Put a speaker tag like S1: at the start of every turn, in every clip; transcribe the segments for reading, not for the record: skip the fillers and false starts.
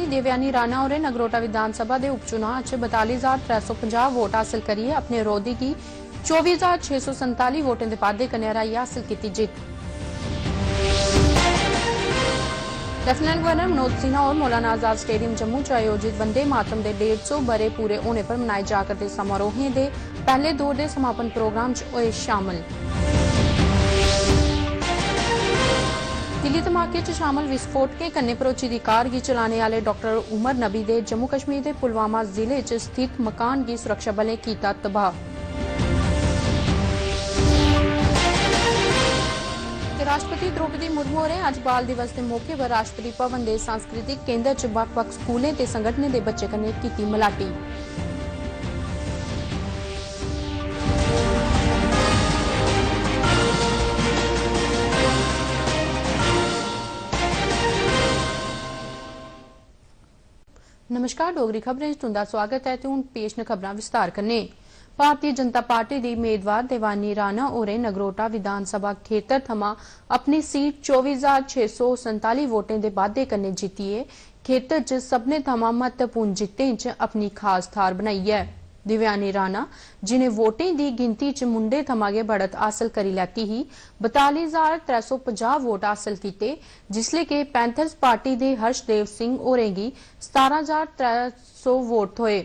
S1: विधायिनी देवयानी राणा और नगरोटा विधानसभा के उपचुनाव 42,350 वोट हासिल करिए अपने विरोधी की 24,647 वोटें के वाधे कन्नै हराइयै हासिल की जीत। लेफ्टिनेंट गवर्नर मनोज सिन्हा और मौलाना आजाद स्टेडियम जम्मू च आयोजित वंदे मातरम के 150 बरे पूरे होने पर मनाए जा करते समारोहें के पहले दौर के समापन प्रोग्राम च होए शामिल। दिल्ली धमाके च शामिल विस्फोटकें कन्नै भरोची दी कार गी चलाने वाले डॉक्टर उमर नबी दे जम्मू कश्मीर के पुलवामा जिले च स्थित मकान की सुरक्षा बलें कीता तबाह। राष्ट्रपति द्रौपदी मुर्मू होरें अज बाल दिवस के मौके पर राष्ट्रपति भवन के सांस्कृतिक केंद्र च बक्ख-बक्ख स्कूलें ते संगठनें के बच्चें कन्नै कीती मलाटी। नमस्कार, डोगरी खबरें च तुंदा स्वागत है ते हुण पेश न खबरां विस्तार कन्नै। भारतीय जनता पार्टी की उम्मीदवार देवयानी राणा होरें नगरोटा विधानसभा खेतर थमां अपनी सीट 24,647 वोटें के वाधे कन्नै जीतिए खेतर च सभनें थमां महत्वपूर्ण जित्तें च अपनी खास थार बनाई है। देवयानी राणा जिन्हें वोटें की गिनती च मुंडे थमां गै बढ़त हासिल करी लैती ही 42,350 वोट हासिल किए, जिसले कि पैंथर्स पार्टी के हर्षदेव सिंह होरें गी 17,300 वोट थ्होए।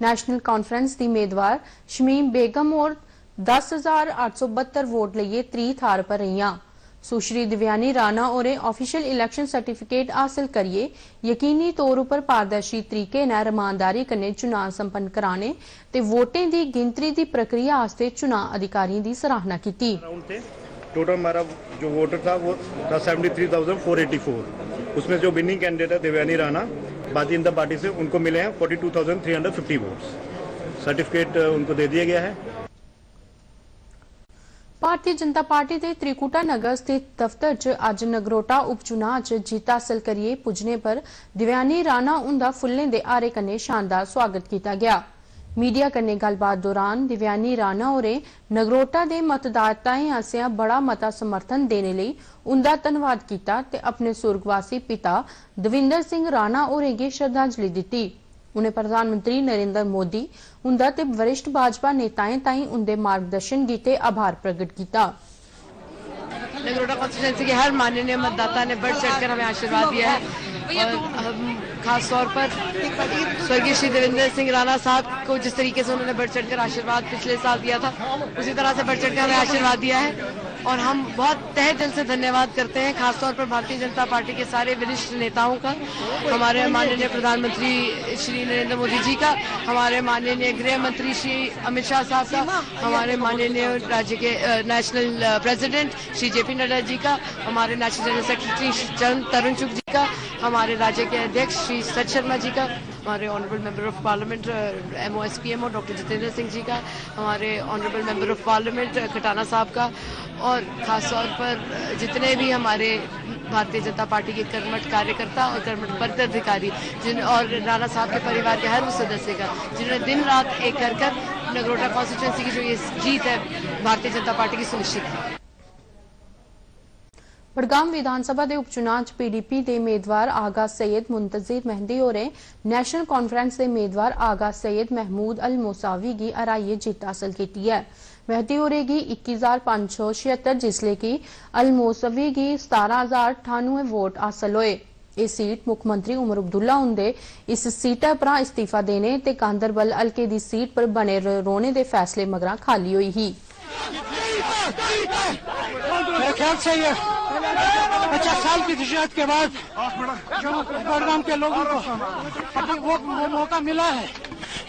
S1: नेशनल कॉन्फ्रेंस की उम्मीदवार शमीम बेगम और 10,872 वोट लिए त्री थार पर रहियां। सुश्री देवयानी राणा और ऑफिशियल इलेक्शन सर्टिफिकेट हासिल करिए यकीनी तौर पर पारदर्शी तरीके न रमानदारी कन्नै चुनाव संपन्न कराने ते वोटें की गिनतरी की प्रक्रिया आस्ते चुनाव अधिकारियों की सराहना की।
S2: टोटल हमारा जो वोटर था वो था 73,484। उसमें जो विनिंग कैंडिडेट है देवयानी राणा भारतीय जनता पार्टी से, उनको मिले हैं 42,350 वोट्स। सर्टिफिकेट उनको दे दिया गया है।
S1: भारतीय जनता पार्टी के त्रिकुटा नगर स्थित दफ्तर च अज नगरोटा उपचुनाव च जीत हासिल करिए पुजने पर देवयानी राणा उनका फुल्लें दे हारे कन्नै शानदार स्वागत किया गया। मीडिया कन्नै गलबात दौरान देवयानी राणा होरें नगरोटा के मतदाताएं आसेआ बड़ा मता समर्थन देने लई उनका धन्नवाद किया ते अपने सुर्गवासी पिता दविंदर सिंह राणा होरें गी श्रद्धांजलि दित्ती। उन्हें प्रधानमंत्री नरेंद्र मोदी उनका ते वरिष्ठ भाजपा नेताएं ताईं उनके मार्गदर्शन कीते आभार प्रकट किया।
S3: नगरोटा कॉन्स्टिट्यूंसी के हर माननीय मतदाता ने बढ़ चढ़कर हमें आशीर्वाद दिया है और हम खास तौर पर स्वर्गीय श्री देवेंद्र सिंह राणा साहब को जिस तरीके से उन्होंने बढ़ चढ़कर आशीर्वाद पिछले साल दिया था, उसी तरह से बढ़ चढ़कर हमें आशीर्वाद दिया है और हम बहुत तहे दिल से धन्यवाद करते हैं खासतौर पर भारतीय जनता पार्टी के सारे वरिष्ठ नेताओं का, हमारे माननीय प्रधानमंत्री श्री नरेंद्र मोदी जी का, हमारे माननीय गृह मंत्री श्री अमित शाह साहब का, हमारे माननीय राज्य के नेशनल प्रेसिडेंट श्री जेपी नड्डा जी का, हमारे नेशनल जनरल सेक्रेटरी चरण तरुण चुग जी का, हमारे राज्य के अध्यक्ष श्री सच शर्मा जी का, हमारे honourable member of parliament MOSPMO doctor Jitendra Singh ji का, हमारे honourable member of parliament Khatana sahab का और खासतौर पर जितने भी हमारे भारतीय जनता पार्टी के कर्मठ कार्यकर्ता और कर्मठ पदाधिकारी जिन और राणा साहब के परिवार के हर उस सदस्य का जिन्होंने दिन रात एक कर नगरोटा कॉन्स्टिट्यूंसी की जो ये जीत है भारतीय जनता पार्टी की सुनिश्चित है।
S1: बड़गाम विधानसभा के उपचुनाव PDP के उम्मीदवार आगा सैयद मुंतजिर मेहंदी होरें नेशनल कॉन्फ्रेंस के उम्मीदवार आगा सैयद महमूद अल मोसावी की हराइयै जीत हासिल की है। मेहदी होरें गी 21,576 जिसले कि अल मोसावी की 17,098 वोट हासिल होए। ये सीट मुख्यमंत्री उमर अब्दुल्ला उनके इस सीटा पर इस्तीफा देने ते गांधरबल हल्के की सीट पर बने रौने के फैसले मगरा खाली हुई ही।
S4: मेरे ख्याल से ये 50 साल की जद्दोजहद के बाद जो बड़गाम के लोगों को वो मौका मिला है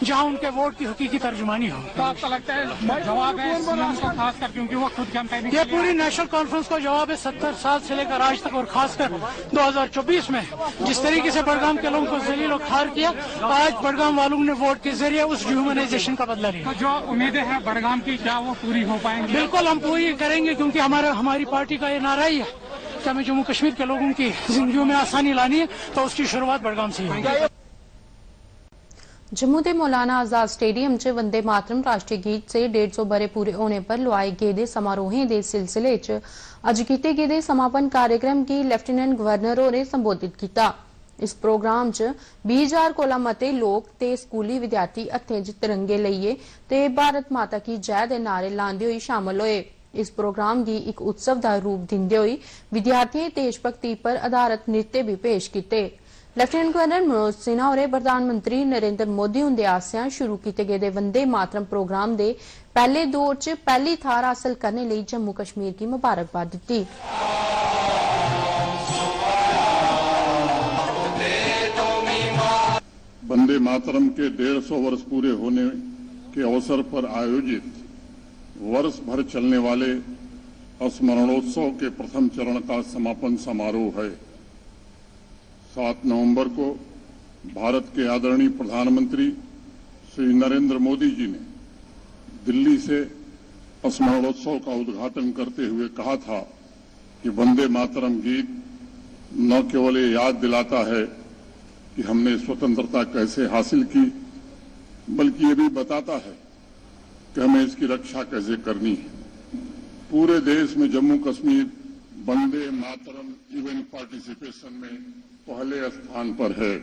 S4: जहां उनके वोट की हकीकी तर्जुमानी हो।
S5: तो आपको लगता है जवाब है सीएम को खासकर क्योंकि वो खुद कैंपेनिंग,
S4: ये पूरी नेशनल कॉन्फ्रेंस का जवाब है 70 साल से लेकर आज तक और खासकर 2024 में जिस तरीके से बड़गाम के लोगों को जलील और खार किया, आज बड़गाम वालों ने वोट के जरिए उस ह्यूमनाइजेशन का बदला लिया।
S5: तो जो उम्मीदें हैं बड़गाम की क्या वो पूरी हो पाएंगी?
S4: बिल्कुल हम पूरी करेंगे क्योंकि हमारी पार्टी का ये नारा ही है कि हमें जम्मू कश्मीर के लोगों की जिंदगी में आसानी लानी है, तो उसकी शुरुआत बड़गाम से होगी।
S1: जम्मू के मौलाना आजाद स्टेडियम च वंदे मातरम राष्ट्रीय गीत से 150 बरे पूरे होने पर लुआए गेदे समारोहें के सिलसिले च अज कीते गेदे समापन कार्यक्रम की लेफ्टिनेंट गवर्नर होरें संबोधित किया। इस प्रोग्राम च 20,000 कोला मते लोग ते स्कूली विद्यार्थी हत्थें च तिरंगे लेइयै ते भारत माता की जय दे नारे लांदे होई शामल होए। इस प्रोग्राम गी इक उत्सव दा रूप दिंदे होई विद्यार्थियें देशभक्ति पर आधारित नृत्य भी पेश कीते। लेफ्टिनेंट गवर्नर मनोज सिन्हा होरें प्रधानमंत्री नरेंद्र मोदी हुंदे आसेआ शुरू कीते गेदे वंदे मातरम प्रोग्राम दे पहले दौर च पहली थार हासल करने लेई जम्मू कश्मीर गी मुबारकबाद दित्ती।
S6: वंदे मातरम के 150 वर्ष पूरे होने के अवसर पर आयोजित वर्ष भर चलने वाले स्मरणोत्सव के प्रथम चरण का समापन समारोह है। 7 नवंबर को भारत के आदरणीय प्रधानमंत्री श्री नरेंद्र मोदी जी ने दिल्ली से स्मरणोत्सव का उद्घाटन करते हुए कहा था कि वंदे मातरम गीत न केवल ये याद दिलाता है कि हमने स्वतंत्रता कैसे हासिल की, बल्कि ये भी बताता है कि हमें इसकी रक्षा कैसे करनी है। पूरे देश में जम्मू कश्मीर वंदे मातरम इवेंट पार्टिसिपेशन में पहले स्थान पर है।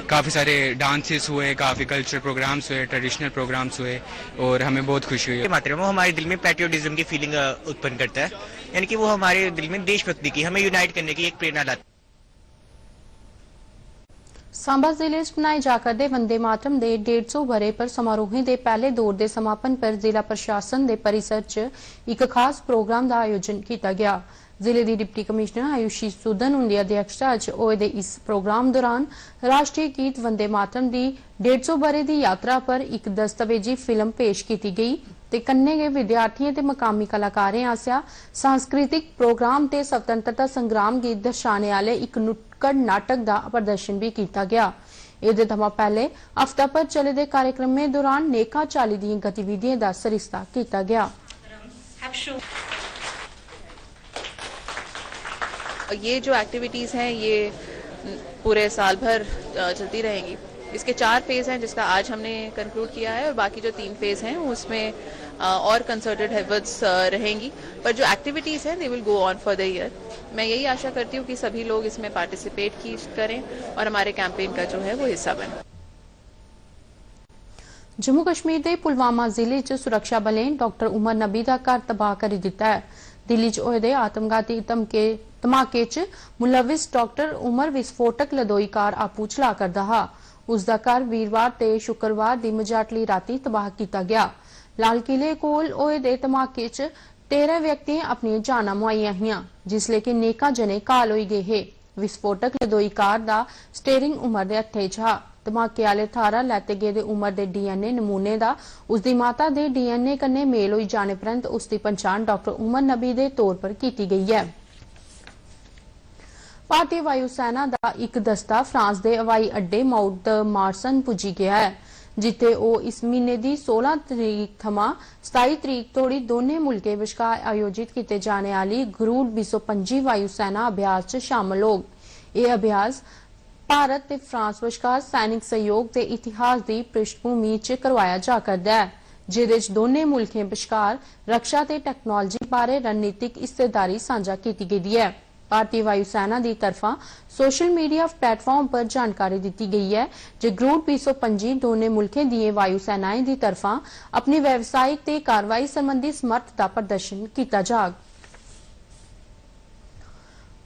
S7: काफ़ी सारे डांसेस हुए, काफ़ी कल्चरल प्रोग्राम्स हुए, ट्रेडिशनल प्रोग्राम्स हुए और हमें बहुत खुशी हुई।
S8: मातरम वो हमारे दिल में पैट्रियोटिज्म की फीलिंग उत्पन्न करता है, यानी कि वो हमारे दिल में देशभक्ति की, हमें यूनाइट करने की एक प्रेरणा लाता है।
S1: सांबा जिले च बनाए जा करदे वंदे मातरम दे 150 बरे पर समारोहें दे पहले दौर दे समापन पर जिला प्रशासन दे परिसर च इक खास प्रोग्राम दा आयोजन किया गया। जिले दी डिप्टी कमिश्नर आयुषी सूदन उंदी अध्यक्षता च होए दे इस प्रोग्राम दौरान राष्ट्रीय गीत वंदे मातरम दी 150 बरे दी यात्रा पर एक दस्तावेजी फिल्म पेश की गई ते कन्ने गै विद्यार्थियों ते मकामी कलाकारें आसेआ सांस्कृतिक प्रोग्राम ते स्वतंत्रता संग्राम गी दर्शाने आले एक नुक्कड़ नाटक दा प्रदर्शन भी किया गया। एदे थमां पहले हफ्ता भर चले दे कार्यक्रमें दौरान नेका चाली दियां गतिविधियां दा सरिस्ता किया गया।
S9: ये जो एक्टिविटीज़ हैं ये पूरे साल भर चलती रहेंगी। इसके 4 फेज़ हैं जिसका आज हमने कंक्लूड किया है और बाकी जो 3 फेज़ हैं उसमें और कंसर्टेड एफर्ट्स रहेंगी, पर जो एक्टिविटीज़ हैं they will go on for the year. मैं यही आशा करती हूँ कि सभी लोग इसमें पार्टिसिपेट करें और हमारे कैंपेन का जो है वो हिस्सा बने।
S1: जम्मू कश्मीर दे पुलवामा जिले च सुरक्षा बलें डॉक्टर उमर नबी दा घर तबाह करी दिता है। दिल्ली च होए दे आतमघाती धमाके च मुलविस डॉक्टर उमर विस्फोटक लदोई कार आपू चला करदा हा। उसदा घर वीरवार ते शुक्रवार दी मझाटली राती तबाह किया गया। लाल किले कोल होए दे धमाके च 13 व्यक्तियें अपनी जानां मुआईयां हियां, जिसले कि नेका जने घायल होई गए हे। विस्फोटक लदोई कार दा स्टेयरिंग उमर दे हत्थे च हा। धमाके आले थारा लैते गेदे उमर दे डीएनए नमूने दा उसदी माता दे डीएनए कन्नै मेल होई जाने परैंत उसदी पन्छान डॉक्टर उमर नबी दे तौर पर की गई है। भारतीय वायुसेना दा एक दस्ता फ्रांस दे हवाई अड्डे माउंट द मार्सन पुजी गया है, जिथे ओ इस महीने दी 16 तरीक थमां 27 तरीक तोड़ी दोने मुल्कें विचकार आयोजित किए जाने वाली गरुड़ 225 वायुसेना अभ्यास च शामिल होग। यह अभ्यास भारत ते फ्रांस विचकार सैनिक सहयोग के इतिहास की पृष्ठभूमि च करवाया जा करदा है, जिहदे च दोने मुल्कें विचकार रक्षा ते टैक्नोलॉजी बारे रणनीतिक हिस्सेदारी सांझा की गई है। भारतीय वायुसेना की तरफा सोशल मीडिया प्लेटफॉर्म पर जानकारी दी गई है जो गरुड़ 225 दोने मुल्कें दी वायुसेनाएं की तरफा अपनी व्यावसायिक ते कार्रवाई संबंधी समर्थ का प्रदर्शन किया जाग।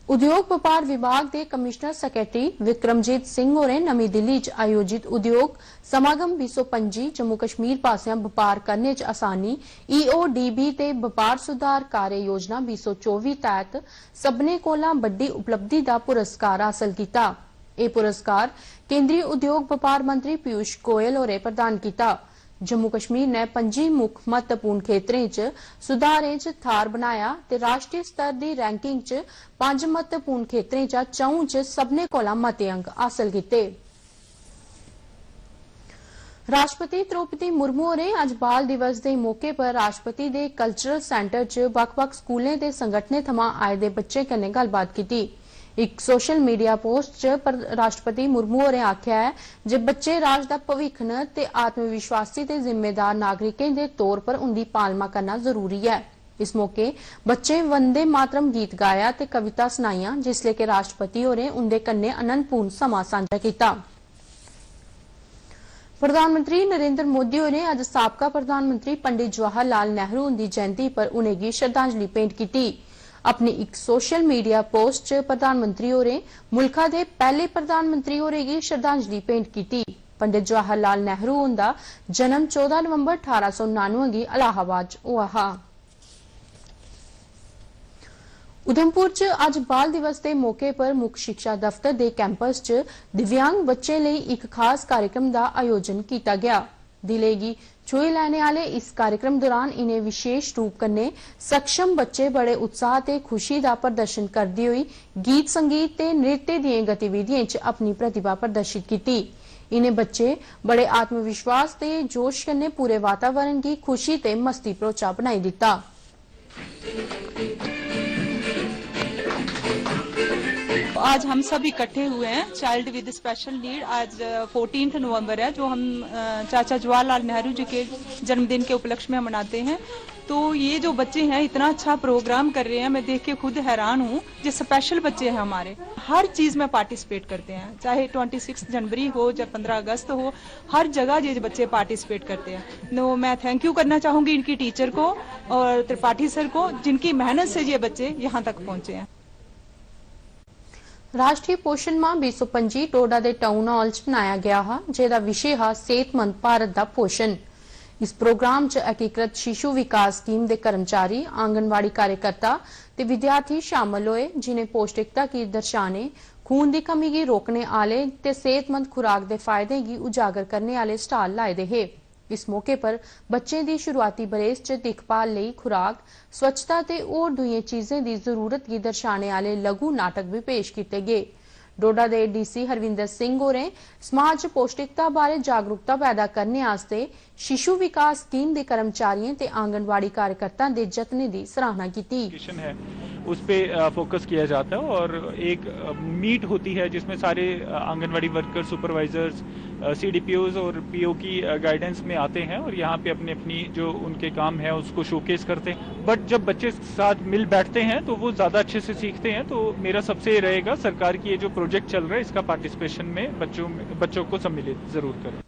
S1: उद्योग व्यापार विभाग के कमिश्नर सैक्रेटरी विक्रमजीत सिंह होरें नमीं दिल्ली च आयोजित उद्योग समागम 225 जम्मू कश्मीर पासियां व्यापार करने च आसानी EODB ते व्यापार सुधार कार्य योजना 224 तहत सबने कोला बड्डी उपलब्धि का पुरस्कार हासिल किया। यह पुरस्कार केंद्रीय उद्योग व्यापार मंत्री पीयूष गोयल होरें प्रदान किया। जम्मू कश्मीर ने 5 मुख महत्वपूर्ण खेत्रें च सुधारें च थार बनाया ते राष्ट्रीय स्तर दी रैंकिंग च 5 महत्वपूर्ण खेत्रें चा 4 च सबने कोला मते अंक हासिल किते। राष्ट्रपति द्रौपदी मुर्मू होरें अज बाल दिवस के मौके पर राष्ट्रपति दे कल्चरल सेंटर च बक्ख-बक्ख स्कूलें ते संगठनें थमां आए दे बच्चें कन्नै गल्लबात कीती। एक सोशल मीडिया पोस्ट च राष्ट्रपति मुर्मू होरें आख्या है जे बच्चे राष्ट्र दा भविक्ख न ते आत्मविश्वासी ते जिम्मेदार नागरिकें दे तौर पर उंदी पालना करना जरूरी है। इस मौके बच्चे वंदे मातरम गीत गाया ते कविता सुनाइयां जिसले के राष्ट्रपति होरें उनदे कन्ने आनंदपूर्ण समां सांझा कीता। प्रधानमंत्री नरेंद्र मोदी होरें अज साबका प्रधानमंत्री पंडित जवाहर लाल नेहरू उनदी जयंती पर उनेंगी श्रद्धांजलि भेंट की। अपनी एक सोशल मीडिया पोस्ट च प्रधानमंत्री होरें मुल्खा दे पहले प्रधानमंत्री होरेंगी श्रद्धांजलि भेंट की। पंडित जवाहर लाल नेहरू उनदा जन्म 14 नवंबर 1899 गी इलाहाबाद च होआ हा। उधमपुर च अज बाल दिवस के मौके पर मुख्य शिक्षा दफ्तर के कैंपस च दिव्यांग बच्चों लिए एक खास कार्यक्रम का आयोजन किया गया। दिले गी छुई लैने वाले इस कार्यक्रम दौरान इन्हें विशेष रूप कन्ने सक्षम बच्चे बड़े उत्साह ते खुशी का प्रदर्शन करते हुए गीत संगीत ते नृत्य दी गतिविधियों च अपनी प्रतिभा प्रदर्शित की। इन्हें बच्चे बड़े आत्मविश्वास ते जोश कन्ने पूरे वातावरण की खुशी ते मस्ती भरोचा बनाई दिता।
S10: आज हम सब इकट्ठे हुए हैं चाइल्ड विद स्पेशल नीड। आज 14 नवंबर है जो हम चाचा जवाहरलाल नेहरू जी के जन्मदिन के उपलक्ष्य में मनाते हैं। तो ये जो बच्चे हैं इतना अच्छा प्रोग्राम कर रहे हैं, मैं देख के खुद हैरान हूँ। जो स्पेशल बच्चे हैं हमारे हर चीज में पार्टिसिपेट करते हैं, चाहे 26 जनवरी हो या 15 अगस्त हो, हर जगह ये बच्चे पार्टिसिपेट करते हैं। तो मैं थैंक यू करना चाहूंगी इनकी टीचर को और त्रिपाठी सर को जिनकी मेहनत से ये बच्चे यहाँ तक पहुंचे हैं।
S1: राष्ट्रीय पोषण माह 2025 टोडा दे टाउन हॉल च मनाया गया हा, जेदा विषय हा सेहतमंद भारत दा पोषण। इस प्रोग्राम च एकीकृत शिशु विकास स्कीम दे कर्मचारी, आंगनवाड़ी कार्यकर्ता ते विद्यार्थी शामिल होए, जिन्हें पौष्टिकता की दर्शाने, खून की कमी की रोकने आले ते सेहतमंद खुराक दे फायदे की उजागर करने आले स्टाल लाए दे हे। इस मौके पर बच्चे दी शुरुआती बरेस च दिखभाल लई खुराक, स्वच्छता ते और दुई चीजें दी जरूरत की दर्शाने आले लघु नाटक भी पेश किए गए। डोडा दे डीसी हरविंदर सिंह होरें समाज च पौष्टिकता बारे जागरूकता पैदा करने आस्ते शिशु विकास स्कीम के कर्मचारियों ते आंगनवाड़ी कार्यकर्ता दे जतने की सराहना की।
S5: है उस पे फोकस किया जाता है और एक मीट होती है जिसमें सारे आंगनवाड़ी वर्कर, सुपरवाइजर्स, सीडीपीओज और पीओ की गाइडेंस में आते हैं और यहाँ पे अपने अपनी जो उनके काम है उसको शोकेस करते हैं। बट जब बच्चे साथ मिल बैठते हैं तो वो ज्यादा अच्छे से सीखते हैं। तो मेरा सबसे ये रहेगा सरकार की ये जो प्रोजेक्ट चल रहा है इसका पार्टिसिपेशन में बच्चों को सम्मिलित जरूर करें।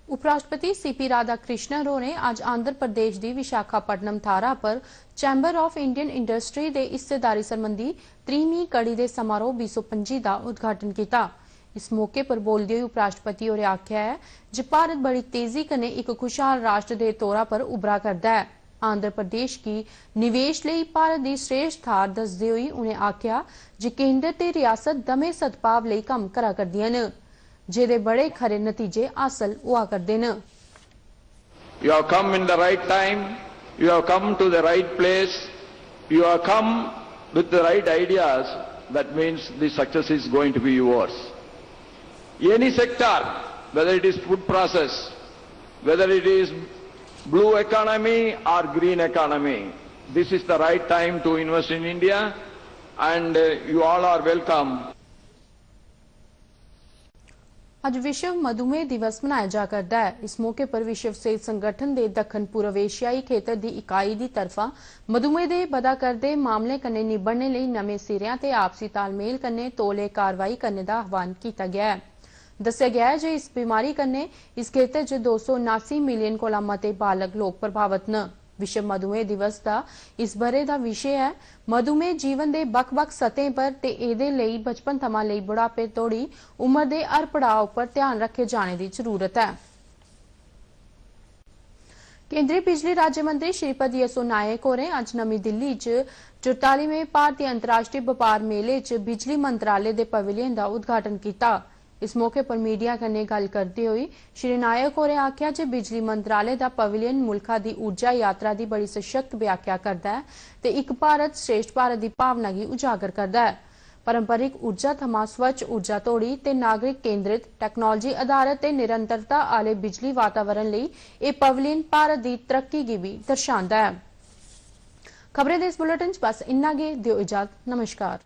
S1: उपराष्ट्रपति सीपी राधाकृष्णन ने आज आंध्र प्रदेश की विशाखापट्टनम थारा पर चैंबर ऑफ इंडियन इंडस्ट्री के हिस्सेदारी संबंधी 3वीं कड़ी के समारोह 2025 का उद्घाटन किया। इस मौके पर बोलते हुए उपराष्ट्रपति होरें आख्या है जो भारत बड़ी तेजी कन्नै एक खुशहाल राष्ट्र के तौर पर उभरा करता है। आंध्र प्रदेश की निवेश लई भारत की श्रेष्ठ थार दसदे हुए उन्हें आख्या जो केंद्र ते रियासत दमे सद्भाव लई कम करा करदियां न, जेदे बड़े खरे नतीजे हासिल हुआ करदे न।
S11: You have come in the right time, you have come to the right place, you have come with the right ideas, that means the success is going to be yours. Any sector, whether it is food process, whether it is blue economy or green economy, this is the right time to invest in India and you all are welcome.
S1: आज विश्व मधुमेह दिवस मनाया जा करता है। इस मौके पर विश्व सेहत संगठन के दक्षिण पूर्व एशियाई खेतर की इकाई की तरफा मधुमेह के बदा करते मामले कन्ने निबड़ने लई नवे सिरियां ते आपसी तालमेल कन्ने तौले कार्रवाई करने का आह्वान किया गया है। दस्सिया गया है जो इस बीमारी कन्ने इस खेतर च 279 मिलियन कोला मते बालग लोग प्रभावित न। विश्व मधुमेह दिवस का इस बरे का विषय है मधुमेह जीवन के बख-बख सतह पर ते एदे लई बचपन थमां लई बुढ़ापे तोड़ी उम्र के हर पड़ाव पर ध्यान रखे जाने की जरूरत है। केंद्रीय बिजली राज्य मंत्री श्रीपद यसो नायक होरें आज नवी दिल्ली च 44वें भारतीय अंतर्राष्ट्रीय व्यापार मेले च बिजली मंत्रालय के पवेलियन का उद्घाटन किया। इस मौके पर मीडिया कन्ने गल करते हुए श्री नायक होरें आख्या जे बिजली मंत्रालय का पवेलियन मुल्खा की ऊर्जा यात्रा की बड़ी सशक्त व्याख्या करता है ते एक भारत श्रेष्ठ भारत की भावना की उजागर करता है। पारंपरिक ऊर्जा थमां स्वच्छ ऊर्जा तोड़ी ते नागरिक केंद्रित टैक्नोलॉजी आधारित ते निरंतरता आले बिजली वातावरण लई यह पवेलियन भारत की तरक्की की भी दर्शांदा है। खबरें दे इस बुलेटिन च बस इन्ना गै, दिओ इजाजत, नमस्कार।